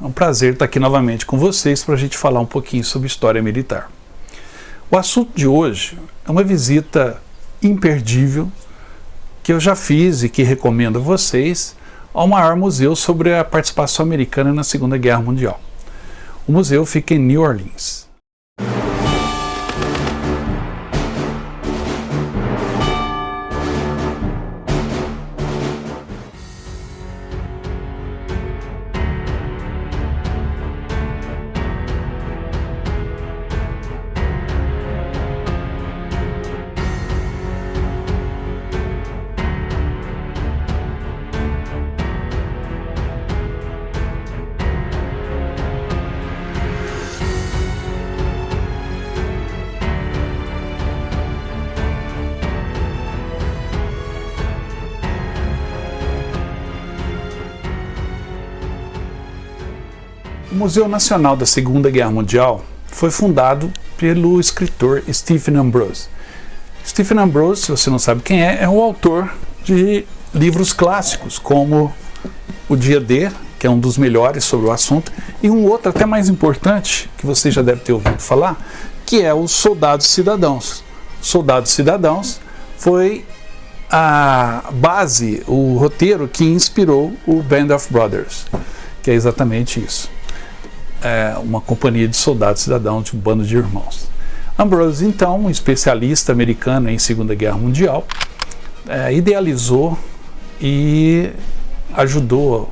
É um prazer estar aqui novamente com vocês para a gente falar um pouquinho sobre história militar. O assunto de hoje é uma visita imperdível que eu já fiz e que recomendo a vocês ao maior museu sobre a participação americana na Segunda Guerra Mundial. O museu fica em New Orleans. O Museu Nacional da Segunda Guerra Mundial foi fundado pelo escritor Stephen Ambrose. Stephen Ambrose, se você não sabe quem é o autor de livros clássicos como O Dia D, que é um dos melhores sobre o assunto, e um outro até mais importante, que você já deve ter ouvido falar, que é Os Soldados Cidadãos. Soldados Cidadãos foi a base, o roteiro que inspirou o Band of Brothers, que é exatamente isso. É uma companhia de soldados cidadãos, de um bando de irmãos. Ambrose, então, um especialista americano em Segunda Guerra Mundial, idealizou e ajudou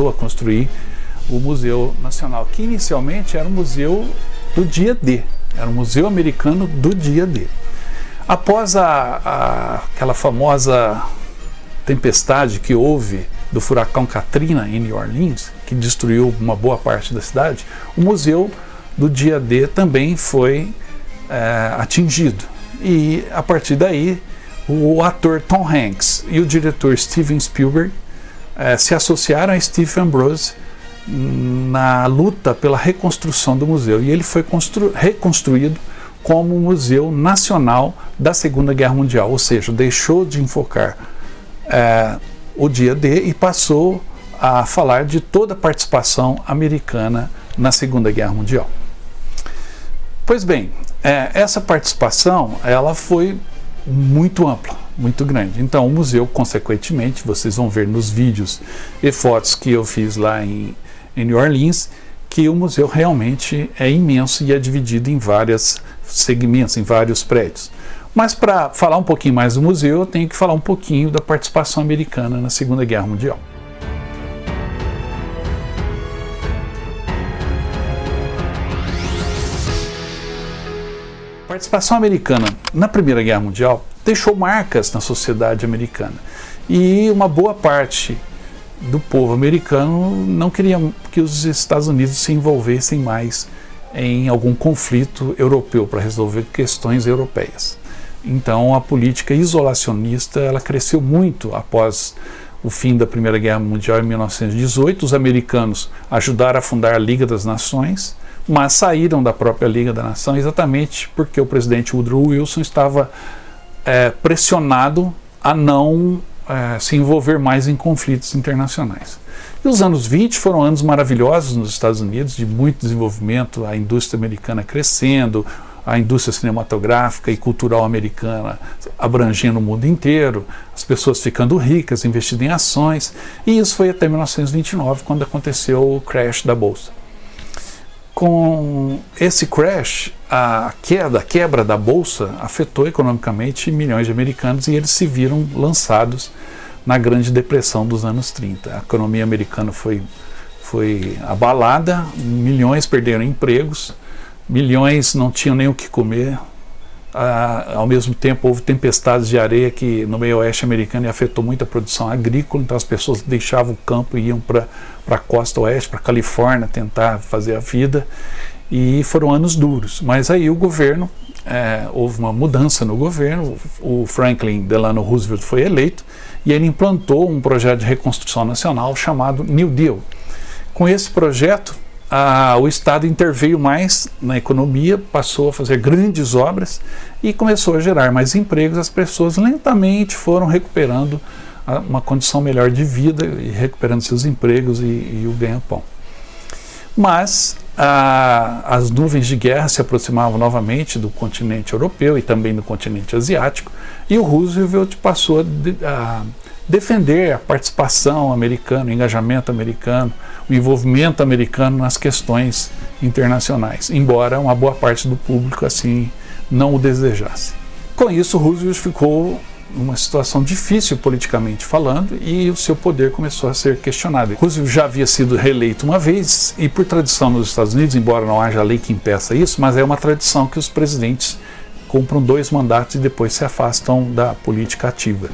a construir o Museu Nacional, que inicialmente era um museu do dia D, era um museu americano do dia D. Após aquela famosa tempestade que houve do furacão Katrina em New Orleans, que destruiu uma boa parte da cidade, o museu do dia D também foi atingido. E a partir daí, o ator Tom Hanks e o diretor Steven Spielberg se associaram a Stephen Ambrose na luta pela reconstrução do museu. E ele foi reconstruído como Museu Nacional da Segunda Guerra Mundial, ou seja, deixou de enfocar o dia D e passou a falar de toda a participação americana na Segunda Guerra Mundial. Pois bem, essa participação ela foi muito ampla, muito grande. Então o museu, consequentemente, vocês vão ver nos vídeos e fotos que eu fiz lá em New Orleans, que o museu realmente é imenso e é dividido em vários segmentos, em vários prédios. Mas para falar um pouquinho mais do museu, eu tenho que falar um pouquinho da participação americana na Segunda Guerra Mundial. A participação americana na Primeira Guerra Mundial deixou marcas na sociedade americana. E uma boa parte do povo americano não queria que os Estados Unidos se envolvessem mais em algum conflito europeu para resolver questões europeias. Então a política isolacionista ela cresceu muito após o fim da Primeira Guerra Mundial em 1918. Os americanos ajudaram a fundar a Liga das Nações, mas saíram da própria Liga da Nação exatamente porque o presidente Woodrow Wilson estava pressionado a não se envolver mais em conflitos internacionais. E os anos 20 foram anos maravilhosos nos Estados Unidos, de muito desenvolvimento, a indústria americana crescendo, a indústria cinematográfica e cultural americana abrangendo o mundo inteiro, as pessoas ficando ricas, investindo em ações, e isso foi até 1929, quando aconteceu o crash da Bolsa. Com esse crash, a quebra da Bolsa afetou economicamente milhões de americanos e eles se viram lançados na Grande Depressão dos anos 30. A economia americana foi abalada, milhões perderam empregos, milhões não tinham nem o que comer. Ao mesmo tempo houve tempestades de areia que no meio oeste americano afetou muito a produção agrícola, então as pessoas deixavam o campo e iam para a costa oeste, para a Califórnia, tentar fazer a vida, e foram anos duros. Mas aí o governo, houve uma mudança no governo, o Franklin Delano Roosevelt foi eleito e ele implantou um projeto de reconstrução nacional chamado New Deal. Com esse projeto, o Estado interveio mais na economia, passou a fazer grandes obras e começou a gerar mais empregos. As pessoas lentamente foram recuperando uma condição melhor de vida e recuperando seus empregos e o ganha-pão. Mas as nuvens de guerra se aproximavam novamente do continente europeu e também do continente asiático, e o Roosevelt passou a defender a participação americana, o engajamento americano, o envolvimento americano nas questões internacionais, embora uma boa parte do público assim não o desejasse. Com isso, Roosevelt ficou numa situação difícil politicamente falando e o seu poder começou a ser questionado. Roosevelt já havia sido reeleito uma vez e, por tradição nos Estados Unidos, embora não haja lei que impeça isso, mas é uma tradição que os presidentes cumpram 2 mandatos e depois se afastam da política ativa.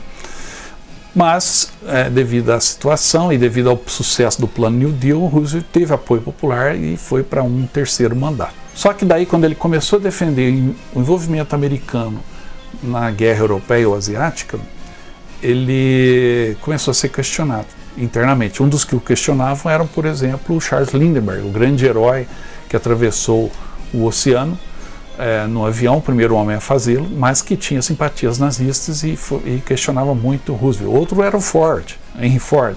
Mas, devido à situação e devido ao sucesso do plano New Deal, Roosevelt teve apoio popular e foi para um 3º mandato. Só que daí, quando ele começou a defender o envolvimento americano na guerra europeia ou asiática, ele começou a ser questionado internamente. Um dos que o questionavam era, por exemplo, o Charles Lindbergh, o grande herói que atravessou o oceano no avião, o primeiro homem a fazê-lo, mas que tinha simpatias nazistas e questionava muito Roosevelt. Outro era o Ford, Henry Ford,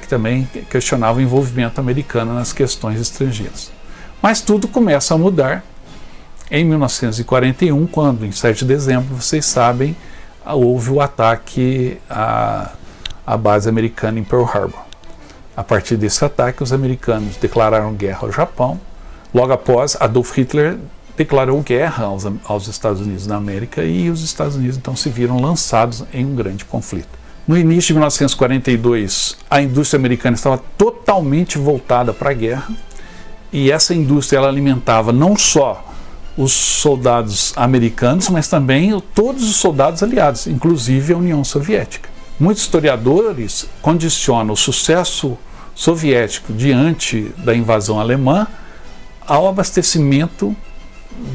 que também questionava o envolvimento americano nas questões estrangeiras. Mas tudo começa a mudar em 1941, quando, em 7 de dezembro, vocês sabem, houve o ataque à base americana em Pearl Harbor. A partir desse ataque, os americanos declararam guerra ao Japão. Logo após, Adolf Hitler declarou guerra aos Estados Unidos da América e os Estados Unidos então se viram lançados em um grande conflito. No início de 1942, a indústria americana estava totalmente voltada para a guerra e essa indústria ela alimentava não só os soldados americanos, mas também todos os soldados aliados, inclusive a União Soviética. Muitos historiadores condicionam o sucesso soviético diante da invasão alemã ao abastecimento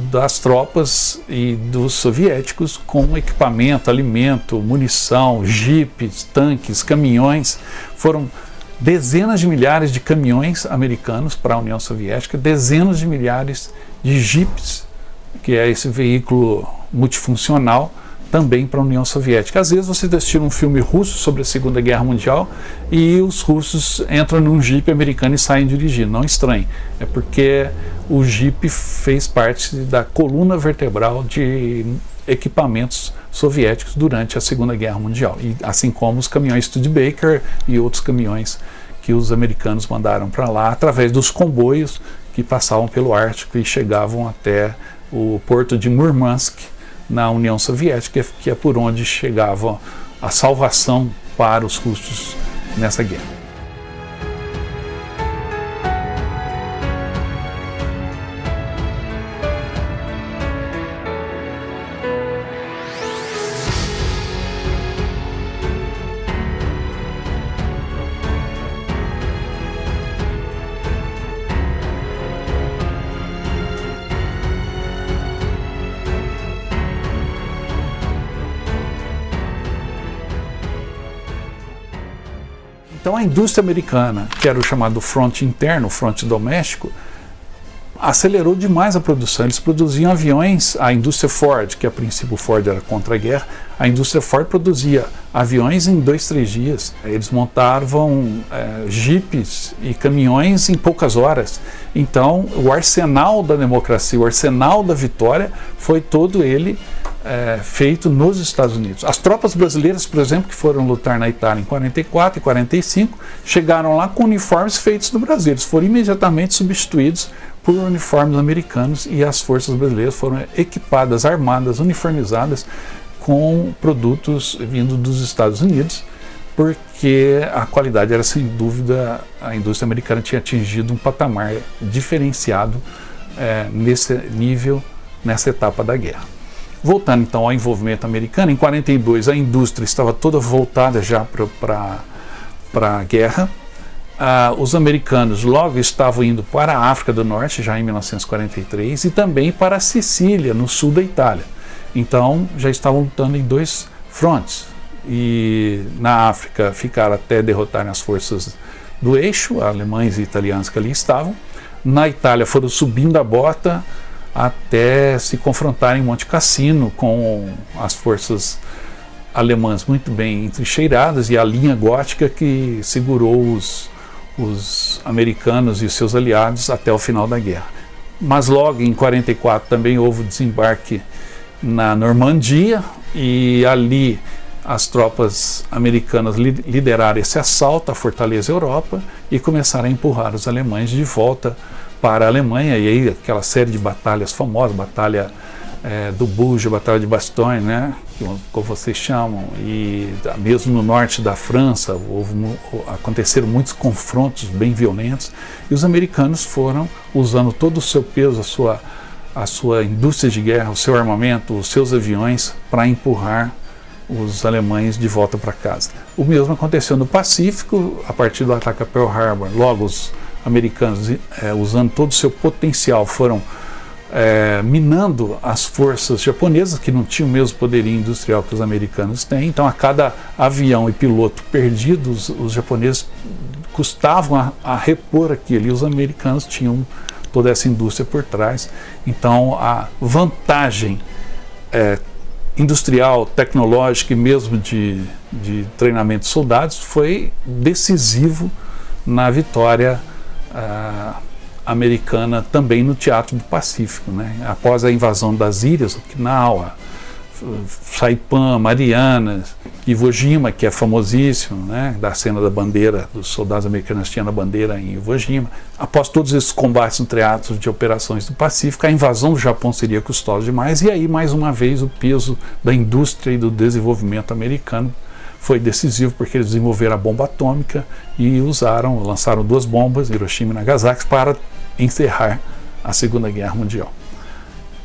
das tropas e dos soviéticos com equipamento, alimento, munição, jipes, tanques, caminhões. Foram dezenas de milhares de caminhões americanos para a União Soviética, dezenas de milhares de jipes, que é esse veículo multifuncional, também para a União Soviética. Às vezes você assiste um filme russo sobre a Segunda Guerra Mundial e os russos entram num jipe americano e saem dirigindo. Não estranhe, é porque o jipe fez parte da coluna vertebral de equipamentos soviéticos durante a Segunda Guerra Mundial, e assim como os caminhões Studebaker e outros caminhões que os americanos mandaram para lá através dos comboios que passavam pelo Ártico e chegavam até o porto de Murmansk, na União Soviética, que é por onde chegava a salvação para os russos nessa guerra. Então a indústria americana, que era o chamado fronte interno, fronte doméstico, acelerou demais a produção. Eles produziam aviões, a indústria Ford, que a princípio Ford era contra a guerra, a indústria Ford produzia aviões em 2, 3 dias. Eles montavam jipes e caminhões em poucas horas. Então o arsenal da democracia, o arsenal da vitória foi todo ele feito nos Estados Unidos. As tropas brasileiras, por exemplo, que foram lutar na Itália em 44 e 45, chegaram lá com uniformes feitos no Brasil. Eles foram imediatamente substituídos por uniformes americanos e as forças brasileiras foram equipadas, armadas, uniformizadas com produtos vindos dos Estados Unidos, porque a qualidade era, sem dúvida, a indústria americana tinha atingido um patamar diferenciado nesse nível, nessa etapa da guerra. Voltando então ao envolvimento americano, em 42 a indústria estava toda voltada já para a guerra. Os americanos logo estavam indo para a África do Norte, já em 1943, e também para a Sicília, no sul da Itália. Então já estavam lutando em 2 frontes. E na África ficaram até derrotarem as forças do eixo, alemães e italianos que ali estavam. Na Itália foram subindo a bota até se confrontarem em Monte Cassino com as forças alemãs muito bem entrincheiradas e a linha gótica que segurou os americanos e os seus aliados até o final da guerra. Mas logo em 44 também houve o desembarque na Normandia, e ali as tropas americanas lideraram esse assalto à Fortaleza Europa e começaram a empurrar os alemães de volta para a Alemanha. E aí aquela série de batalhas famosas, batalha do Bulge, batalha de Bastogne, né, como vocês chamam, e mesmo no norte da França aconteceram muitos confrontos bem violentos, e os americanos foram usando todo o seu peso, a sua indústria de guerra, o seu armamento, os seus aviões, para empurrar os alemães de volta para casa. O mesmo aconteceu no Pacífico, a partir do ataque a Pearl Harbor. Logo os americanos, usando todo o seu potencial, foram minando as forças japonesas, que não tinham o mesmo poderio industrial que os americanos têm. Então, a cada avião e piloto perdidos, os japoneses custavam a repor aquilo, e os americanos tinham toda essa indústria por trás. Então, a vantagem industrial, tecnológica e mesmo de treinamento de soldados foi decisivo na vitória americana também no Teatro do Pacífico, né? Após a invasão das ilhas, Okinawa, Saipan, Marianas, Iwo Jima, que é famosíssimo, né? Da cena da bandeira, dos soldados americanos tinham a bandeira em Iwo Jima. Após todos esses combates no Teatro de Operações do Pacífico, a invasão do Japão seria custosa demais, e aí mais uma vez o peso da indústria e do desenvolvimento americano foi decisivo, porque eles desenvolveram a bomba atômica e lançaram 2 bombas, Hiroshima e Nagasaki, para encerrar a Segunda Guerra Mundial.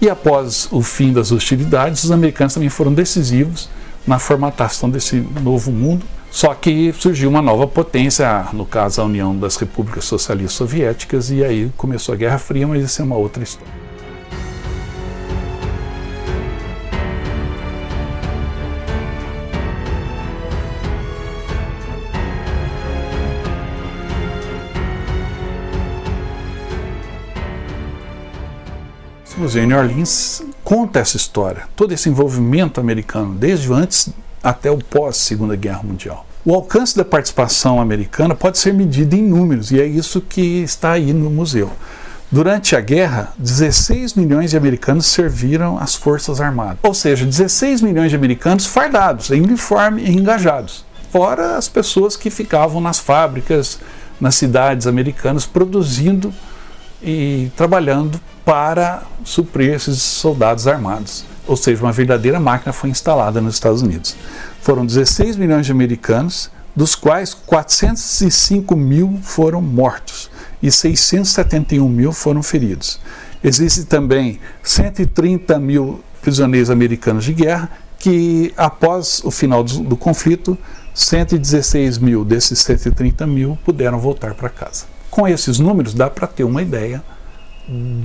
E após o fim das hostilidades, os americanos também foram decisivos na formatação desse novo mundo, só que surgiu uma nova potência, no caso a União das Repúblicas Socialistas Soviéticas, e aí começou a Guerra Fria, mas isso é uma outra história. O Museu em New Orleans conta essa história, todo esse envolvimento americano, desde antes até o pós-Segunda Guerra Mundial. O alcance da participação americana pode ser medido em números, e é isso que está aí no museu. Durante a guerra, 16 milhões de americanos serviram as Forças Armadas, ou seja, 16 milhões de americanos fardados, em uniforme e engajados, fora as pessoas que ficavam nas fábricas, nas cidades americanas, produzindo e trabalhando para suprir esses soldados armados. Ou seja, uma verdadeira máquina foi instalada nos Estados Unidos. Foram 16 milhões de americanos, dos quais 405 mil foram mortos e 671 mil foram feridos. Existem também 130 mil prisioneiros americanos de guerra que, após o final do conflito, 116 mil desses 130 mil puderam voltar para casa. Com esses números dá para ter uma ideia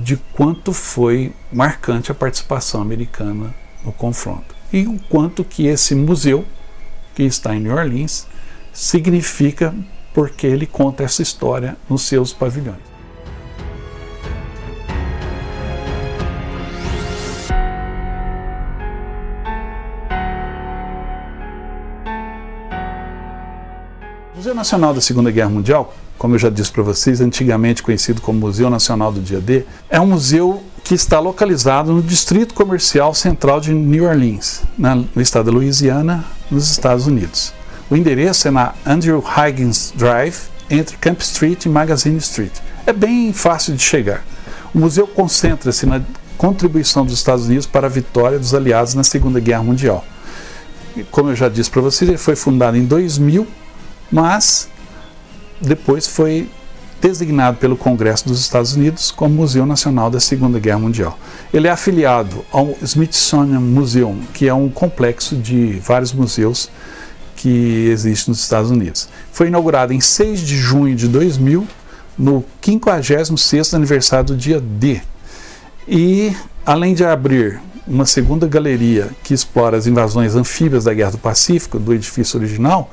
de quanto foi marcante a participação americana no confronto e o quanto que esse museu, que está em New Orleans, significa, porque ele conta essa história nos seus pavilhões. O Museu Nacional da Segunda Guerra Mundial, como eu já disse para vocês, antigamente conhecido como Museu Nacional do Dia D, é um museu que está localizado no Distrito Comercial Central de New Orleans, no estado da Louisiana, nos Estados Unidos. O endereço é na Andrew Higgins Drive, entre Camp Street e Magazine Street. É bem fácil de chegar. O museu concentra-se na contribuição dos Estados Unidos para a vitória dos aliados na Segunda Guerra Mundial. E, como eu já disse para vocês, ele foi fundado em 2000, mas depois foi designado pelo Congresso dos Estados Unidos como Museu Nacional da Segunda Guerra Mundial. Ele é afiliado ao Smithsonian Museum, que é um complexo de vários museus que existe nos Estados Unidos. Foi inaugurado em 6 de junho de 2000, no 56º aniversário do dia D. E, além de abrir uma segunda galeria que explora as invasões anfíbias da Guerra do Pacífico, do edifício original,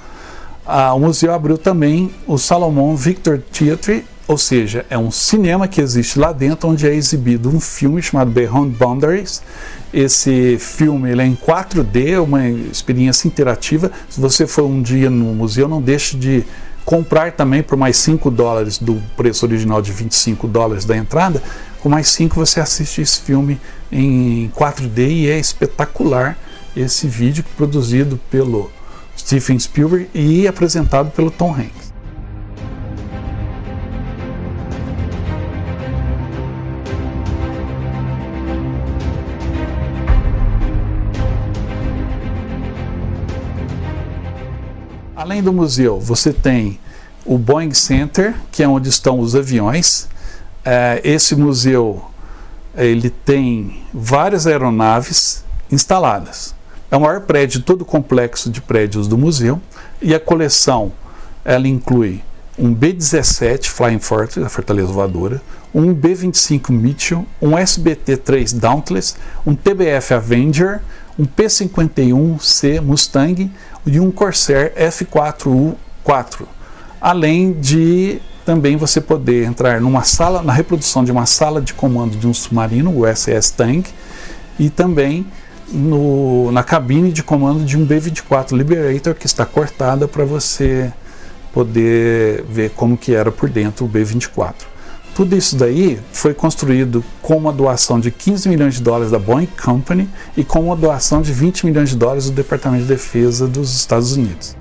o museu abriu também o Salomon Victor Theatre, ou seja, é um cinema que existe lá dentro, onde é exibido um filme chamado Beyond Boundaries. Esse filme ele é em 4D, uma experiência interativa. Se você for um dia no museu, não deixe de comprar também por mais $5 do preço original de $25 da entrada, com mais 5 você assiste esse filme em 4D e é espetacular esse vídeo produzido pelo Steven Spielberg e apresentado pelo Tom Hanks. Além do museu, você tem o Boeing Center, que é onde estão os aviões. Esse museu ele tem várias aeronaves instaladas. É o maior prédio de todo o complexo de prédios do museu, e a coleção ela inclui um B-17 Flying Fortress, a Fortaleza Voadora, um B-25 Mitchell, um SBT-3 Dauntless, um TBF Avenger, um P-51C Mustang e um Corsair F-4U-4, além de também você poder entrar numa sala, na reprodução de uma sala de comando de um submarino, o USS Tank, e também na cabine de comando de um B-24 Liberator, que está cortada para você poder ver como que era por dentro o B-24. Tudo isso daí foi construído com uma doação de $15 milhões da Boeing Company e com uma doação de $20 milhões do Departamento de Defesa dos Estados Unidos.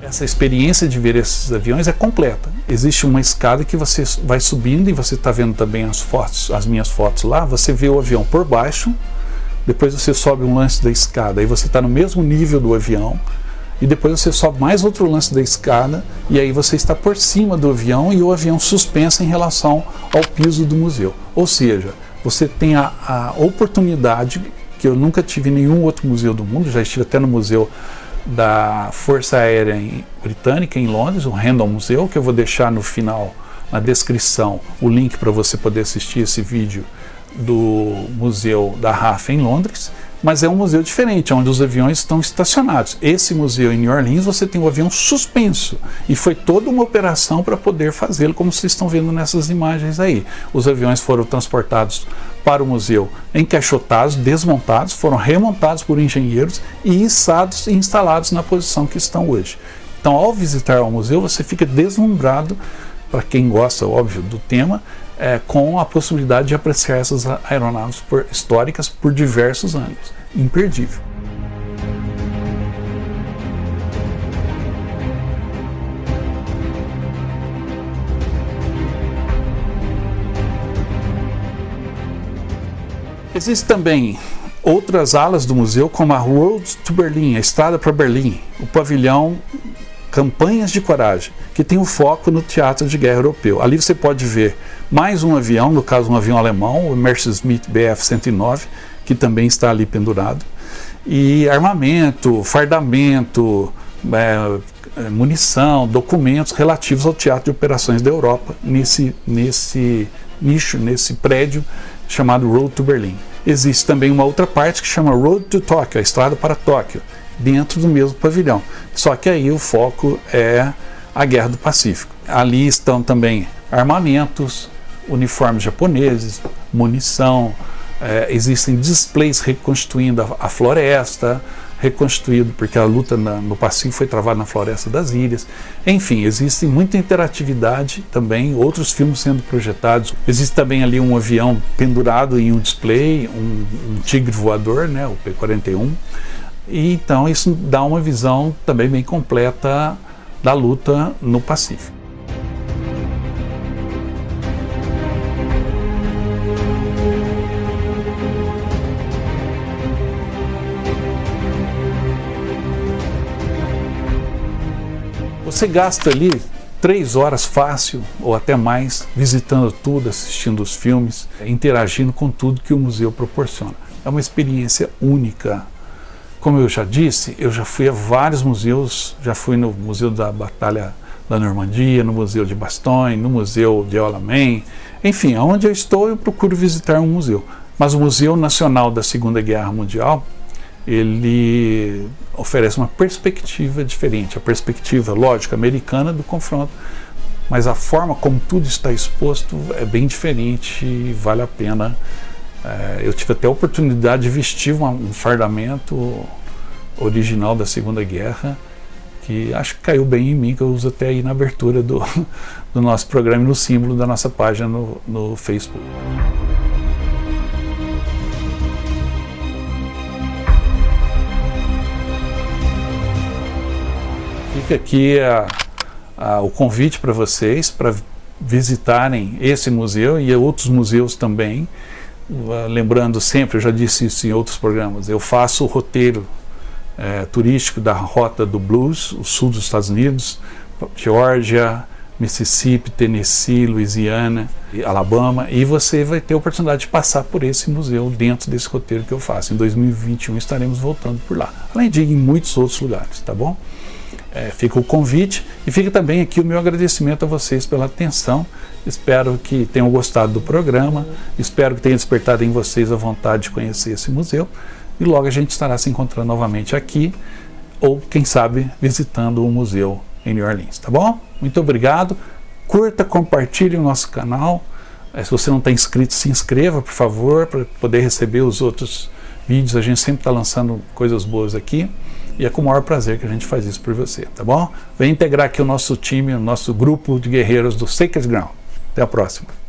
Essa experiência de ver esses aviões é completa. Existe uma escada que você vai subindo e você está vendo também as minhas fotos lá. Você vê o avião por baixo, depois você sobe um lance da escada e você está no mesmo nível do avião, e depois você sobe mais outro lance da escada e aí você está por cima do avião e o avião suspenso em relação ao piso do museu. Ou seja, você tem a oportunidade que eu nunca tive em nenhum outro museu do mundo. Já estive até no museu da Força Aérea Britânica em Londres, o Randall Museu, que eu vou deixar no final, na descrição, o link para você poder assistir esse vídeo do Museu da RAF em Londres. Mas é um museu diferente, onde os aviões estão estacionados. Esse museu em New Orleans, você tem o avião suspenso, e foi toda uma operação para poder fazê-lo, como vocês estão vendo nessas imagens aí. Os aviões foram transportados para o museu encaixotados, desmontados, foram remontados por engenheiros e içados e instalados na posição que estão hoje. Então, ao visitar o museu, você fica deslumbrado, para quem gosta, óbvio, do tema, com a possibilidade de apreciar essas aeronaves históricas por diversos ângulos. Imperdível. Existem também outras alas do museu, como a Road to Berlin, a Estrada para Berlim, o pavilhão Campanhas de Coragem, que tem um foco no teatro de guerra europeu. Ali você pode ver mais um avião, no caso um avião alemão, o Messerschmitt Bf-109, que também está ali pendurado, e armamento, fardamento, munição, documentos relativos ao teatro de operações da Europa, nesse nicho, nesse prédio chamado Road to Berlin. Existe também uma outra parte que chama Road to Tokyo, a Estrada para Tóquio, dentro do mesmo pavilhão. Só que aí o foco é a Guerra do Pacífico. Ali estão também armamentos, uniformes japoneses, munição, existem displays reconstruindo a floresta, reconstruído porque a luta no Pacífico foi travada na Floresta das Ilhas. Enfim, existe muita interatividade também, outros filmes sendo projetados. Existe também ali um avião pendurado em um display, um tigre voador, né, o P-41. E então isso dá uma visão também bem completa da luta no Pacífico. Você gasta ali 3 horas fácil, ou até mais, visitando tudo, assistindo os filmes, interagindo com tudo que o museu proporciona. É uma experiência única. Como eu já disse, eu já fui a vários museus, já fui no Museu da Batalha da Normandia, no Museu de Bastogne, no Museu de Alamein, enfim, aonde eu estou eu procuro visitar um museu. Mas o Museu Nacional da Segunda Guerra Mundial ele oferece uma perspectiva diferente, a perspectiva, lógico, americana do confronto, mas a forma como tudo está exposto é bem diferente e vale a pena. Eu tive até a oportunidade de vestir um fardamento original da Segunda Guerra, que acho que caiu bem em mim, que eu uso até aí na abertura do nosso programa e no símbolo da nossa página no Facebook. Fica aqui o convite para vocês para visitarem esse museu e outros museus também. Lembrando sempre, eu já disse isso em outros programas, eu faço o roteiro turístico da Rota do Blues, o sul dos Estados Unidos, Geórgia, Mississippi, Tennessee, Louisiana, Alabama, e você vai ter a oportunidade de passar por esse museu dentro desse roteiro que eu faço. Em 2021 estaremos voltando por lá, além de ir em muitos outros lugares, tá bom? Fica o convite e fica também aqui o meu agradecimento a vocês pela atenção. Espero que tenham gostado do programa, espero que tenha despertado em vocês a vontade de conhecer esse museu e logo a gente estará se encontrando novamente aqui ou, quem sabe, visitando o museu em New Orleans, tá bom? Muito obrigado, curta, compartilhe o nosso canal, se você não está inscrito, se inscreva, por favor, para poder receber os outros vídeos. A gente sempre está lançando coisas boas aqui. E é com o maior prazer que a gente faz isso por você, tá bom? Vem integrar aqui o nosso time, o nosso grupo de guerreiros do Sacred Ground. Até a próxima.